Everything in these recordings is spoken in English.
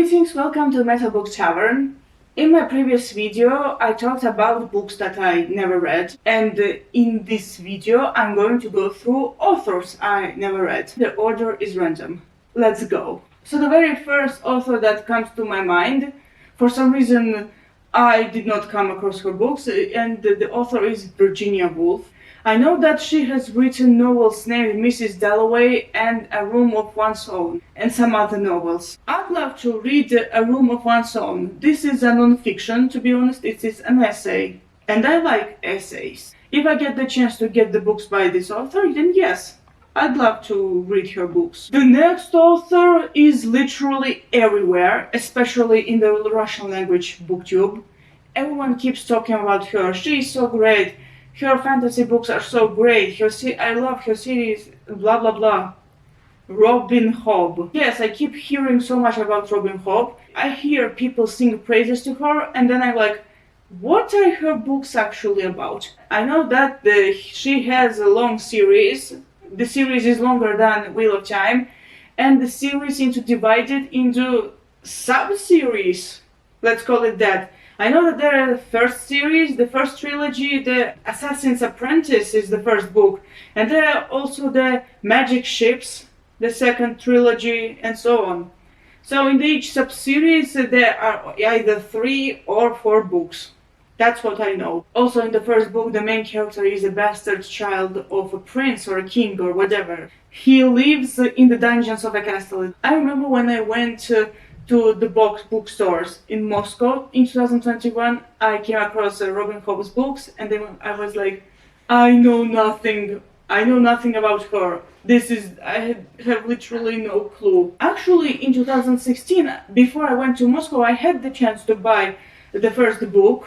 Greetings, welcome to Meta Book Tavern. In my previous video, I talked about books that I never read, and in this video, I'm going to go through authors I never read. The order is random. Let's go. So the very first author that comes to my mind, for some reason, I did not come across her books, and the author is Virginia Woolf. I know that she has written novels named Mrs. Dalloway and A Room of One's Own, and some other novels. I'd love to read A Room of One's Own. This is a non-fiction, to be honest, it is an essay. And I like essays. If I get the chance to get the books by this author, then yes, I'd love to read her books. The next author is literally everywhere, especially in the Russian language Booktube. Everyone keeps talking about her. She is so great. Her fantasy books are so great. I love her series, blah blah blah. Robin Hobb. Yes, I keep hearing so much about Robin Hobb. I hear people sing praises to her, and then I'm like, what are her books actually about? I know that she has a long series. The series is longer than Wheel of Time, and the series is divided into sub-series. Let's call it that. I know that there are the first series, the first trilogy, the Assassin's Apprentice is the first book, and there are also the Magic Ships, the second trilogy, and so on. So in each sub-series there are either 3 or 4 books. That's what I know. Also in the first book the main character is a bastard child of a prince or a king or whatever. He lives in the dungeons of a castle. I remember when I went to the bookstores in Moscow in 2021, I came across Robin Hobb's books, and then I was like, I know nothing about her. I have literally no clue. Actually, in 2016, before I went to Moscow, I had the chance to buy the first book.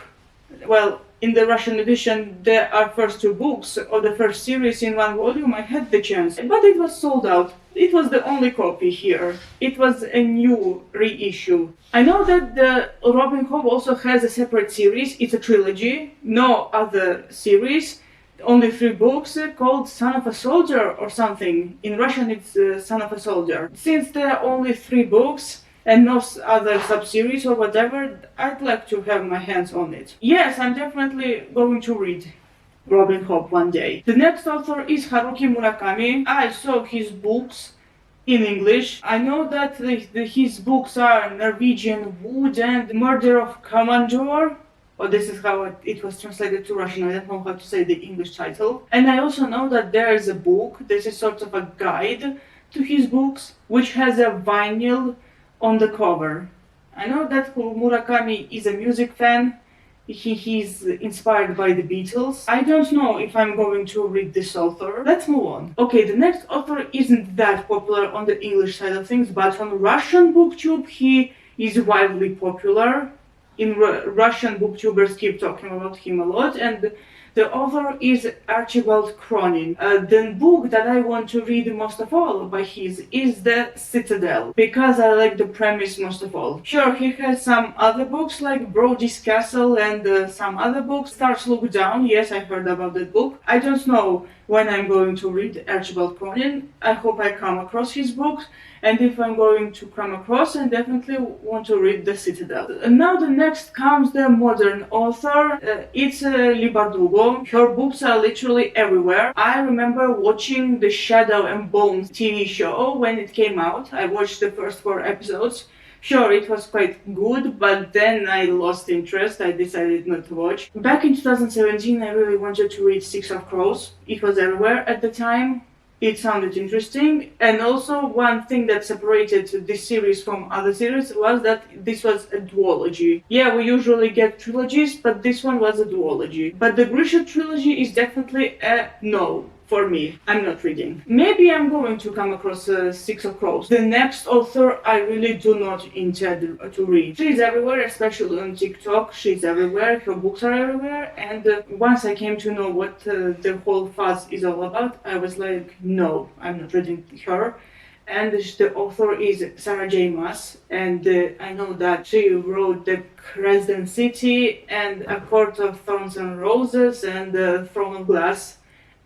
Well, in the Russian edition, there are first 2 books of the first series in 1 volume. I had the chance, but it was sold out. It was the only copy here. It was a new reissue. I know that the Robin Hobb also has a separate series. It's a trilogy, no other series. Only 3 books called Son of a Soldier or something. In Russian it's Son of a Soldier. Since there are only 3 books and no other sub-series or whatever, I'd like to have my hands on it. Yes, I'm definitely going to read Robin Hobb one day. The next author is Haruki Murakami. I saw his books in English. I know that his books are Norwegian Wood and Murder of Kamanjor. Or this is how it was translated to Russian. I don't know how to say the English title. And I also know that there is a book. This is sort of a guide to his books, which has a vinyl on the cover. I know that Murakami is a music fan. He's inspired by the Beatles. I don't know if I'm going to read this author. Let's move on. Okay, the next author isn't that popular on the English side of things, but on Russian Booktube he is widely popular. In Russian, booktubers keep talking about him a lot, and the author is Archibald Cronin. The book that I want to read most of all by his is The Citadel, because I like the premise most of all. Sure, he has some other books like Brody's Castle and some other books. Stars Look Down, yes, I heard about that book. I don't know when I'm going to read Archibald Cronin. I hope I come across his books, and if I'm going to come across, I definitely want to read The Citadel. And now the next comes the modern author. It's Liz Bardugo. Her books are literally everywhere. I remember watching the Shadow and Bones TV show when it came out. I watched the first 4 episodes. Sure, it was quite good, but then I lost interest. I decided not to watch. Back in 2017, I really wanted to read Six of Crows. It was everywhere at the time. It sounded interesting, and also one thing that separated this series from other series was that this was a duology. Yeah, we usually get trilogies, but this one was a duology. But the Grisha trilogy is definitely a no for me. I'm not reading. Maybe I'm going to come across Six of Crows. The next author I really do not intend to read. She's everywhere, especially on TikTok. She's everywhere, her books are everywhere, and once I came to know what the whole fuss is all about, I was like, no, I'm not reading her. And the author is Sarah J. Maas, and I know that she wrote The Crescent City and A Court of Thorns and Roses and Throne of Glass.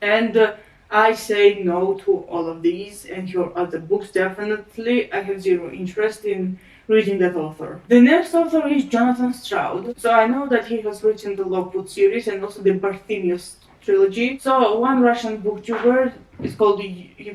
And I say no to all of these and your other books, definitely. I have zero interest in reading that author. The next author is Jonathan Stroud. So I know that he has written the Lockwood series and also the Barthemius trilogy. So one Russian booktuber, it's called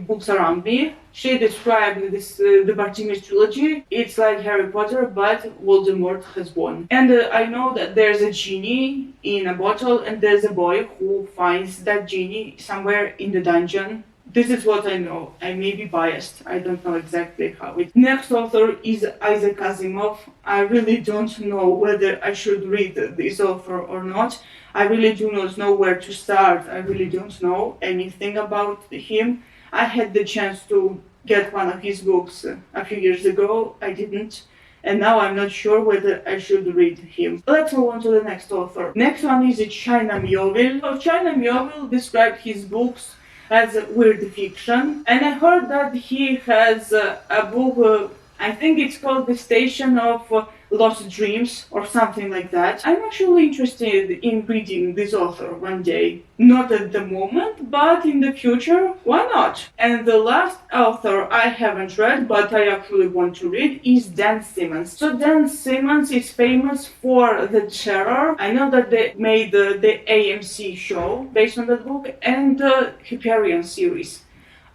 Books Around Me. She described the Barthemius trilogy. It's like Harry Potter, but Voldemort has won. And I know that there's a genie in a bottle, and there's a boy who finds that genie somewhere in the dungeon. This is what I know. I may be biased. I don't know exactly how it. Next author is Isaac Asimov. I really don't know whether I should read this author or not. I really do not know where to start. I really don't know anything about him. I had the chance to get one of his books a few years ago. I didn't. And now I'm not sure whether I should read him. Let's move on to the next author. Next one is China Miéville. So China Miéville described his books as weird fiction, and I heard that he has a book, I think it's called The Station of Lost Dreams or something like that. I'm actually interested in reading this author one day. Not at the moment, but in the future, why not? And the last author I haven't read, but I actually want to read, is Dan Simmons. So Dan Simmons is famous for The Terror. I know that they made the AMC show based on that book and the Hyperion series.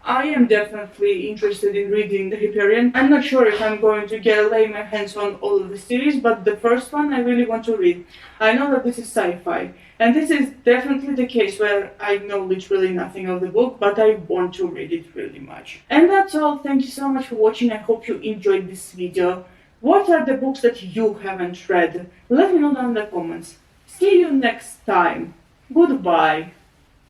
I am definitely interested in reading the Hyperion. I'm not sure if I'm going to lay my hands on all of the series, but the first one I really want to read. I know that this is sci-fi, and this is definitely the case where I know literally nothing of the book, but I want to read it really much. And that's all. Thank you so much for watching. I hope you enjoyed this video. What are the books that you haven't read? Let me know down in the comments. See you next time. Goodbye.